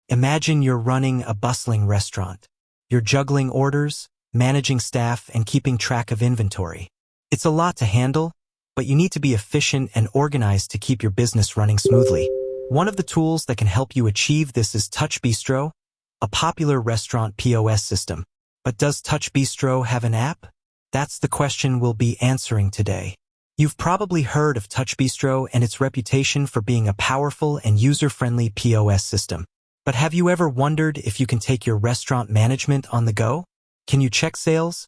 Imagine you're running a bustling restaurant. You're juggling orders, managing staff, and keeping track of inventory. It's a lot to handle, but you need to be efficient and organized to keep your business running smoothly. One of the tools that can help you achieve this is TouchBistro, a popular restaurant POS system. But does TouchBistro have an app? That's the question we'll be answering today. You've probably heard of TouchBistro and its reputation for being a powerful and user-friendly POS system. But have you ever wondered if you can take your restaurant management on the go? Can you check sales,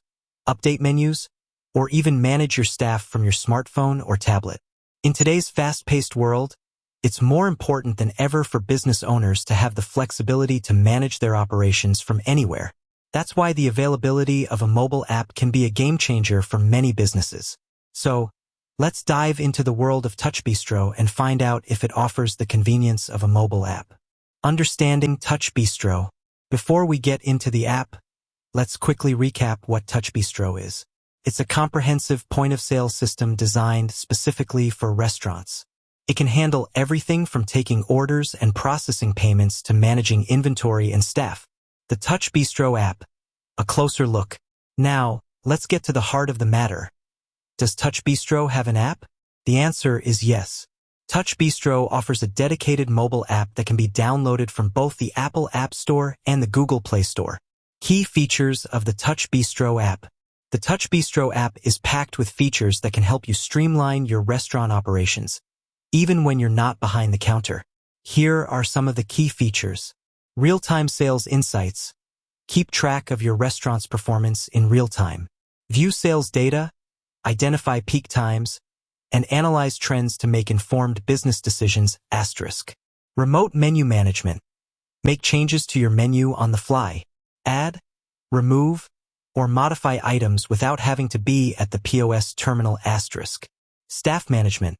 update menus, or even manage your staff from your smartphone or tablet? In today's fast-paced world, it's more important than ever for business owners to have the flexibility to manage their operations from anywhere. That's why the availability of a mobile app can be a game-changer for many businesses. So, let's dive into the world of TouchBistro and find out if it offers the convenience of a mobile app. Understanding TouchBistro. Before we get into the app, let's quickly recap what TouchBistro is. It's a comprehensive point-of-sale system designed specifically for restaurants. It can handle everything from taking orders and processing payments to managing inventory and staff. The TouchBistro app. A closer look. Now, let's get to the heart of the matter. Does TouchBistro have an app? The answer is yes. TouchBistro offers a dedicated mobile app that can be downloaded from both the Apple App Store and the Google Play Store. Key features of the TouchBistro app. The TouchBistro app is packed with features that can help you streamline your restaurant operations, even when you're not behind the counter. Here are some of the key features. Real-time sales insights. Keep track of your restaurant's performance in real time. View sales data, identify peak times, and analyze trends to make informed business decisions. Remote menu management. Make changes to your menu on the fly. Add, remove, or modify items without having to be at the POS terminal. Staff management.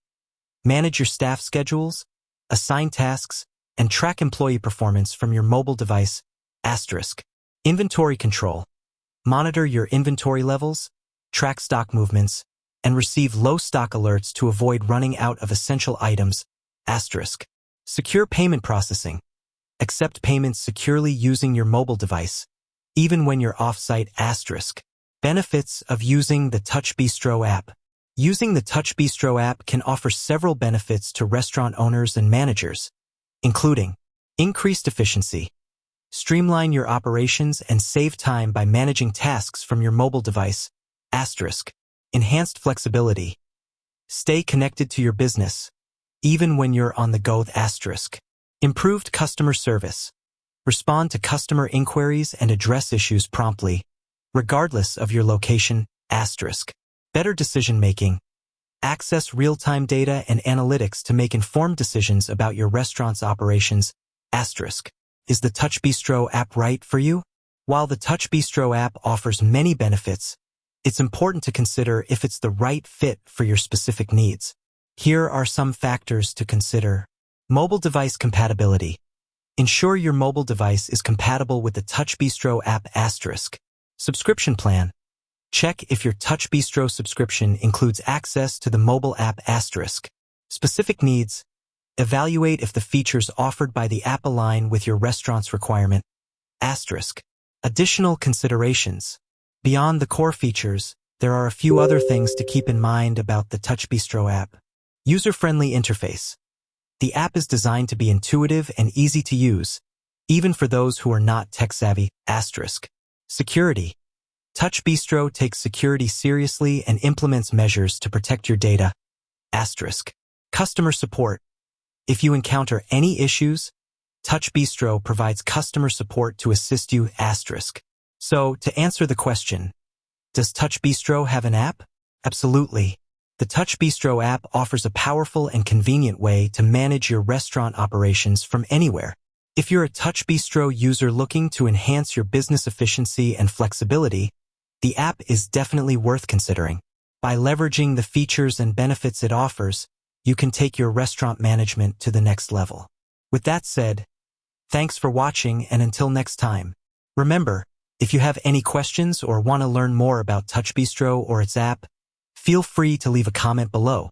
Manage your staff schedules, assign tasks, and track employee performance from your mobile device. Inventory control. Monitor your inventory levels, track stock movements, and receive low stock alerts to avoid running out of essential items. Secure payment processing. Accept payments securely using your mobile device, even when you're off-site. Benefits of using the TouchBistro app. Using the TouchBistro app can offer several benefits to restaurant owners and managers, including increased efficiency. Streamline your operations and save time by managing tasks from your mobile device. Enhanced flexibility. Stay connected to your business, even when you're on the go. Improved customer service. Respond to customer inquiries and address issues promptly, regardless of your location. Better decision-making. Access real-time data and analytics to make informed decisions about your restaurant's operations. Is the TouchBistro app right for you? While the TouchBistro app offers many benefits, it's important to consider if it's the right fit for your specific needs. Here are some factors to consider. Mobile device compatibility. Ensure your mobile device is compatible with the TouchBistro app. Subscription plan. Check if your TouchBistro subscription includes access to the mobile app. Specific needs. Evaluate if the features offered by the app align with your restaurant's requirement. Additional considerations. Beyond the core features, there are a few other things to keep in mind about the TouchBistro app. User-friendly interface. The app is designed to be intuitive and easy to use, even for those who are not tech-savvy. Security. TouchBistro takes security seriously and implements measures to protect your data. Customer support. If you encounter any issues, TouchBistro provides customer support to assist you. So, to answer the question, does TouchBistro have an app? Absolutely. The TouchBistro app offers a powerful and convenient way to manage your restaurant operations from anywhere. If you're a TouchBistro user looking to enhance your business efficiency and flexibility, the app is definitely worth considering. By leveraging the features and benefits it offers, you can take your restaurant management to the next level. With that said, thanks for watching, and until next time. Remember, if you have any questions or want to learn more about TouchBistro or its app, feel free to leave a comment below.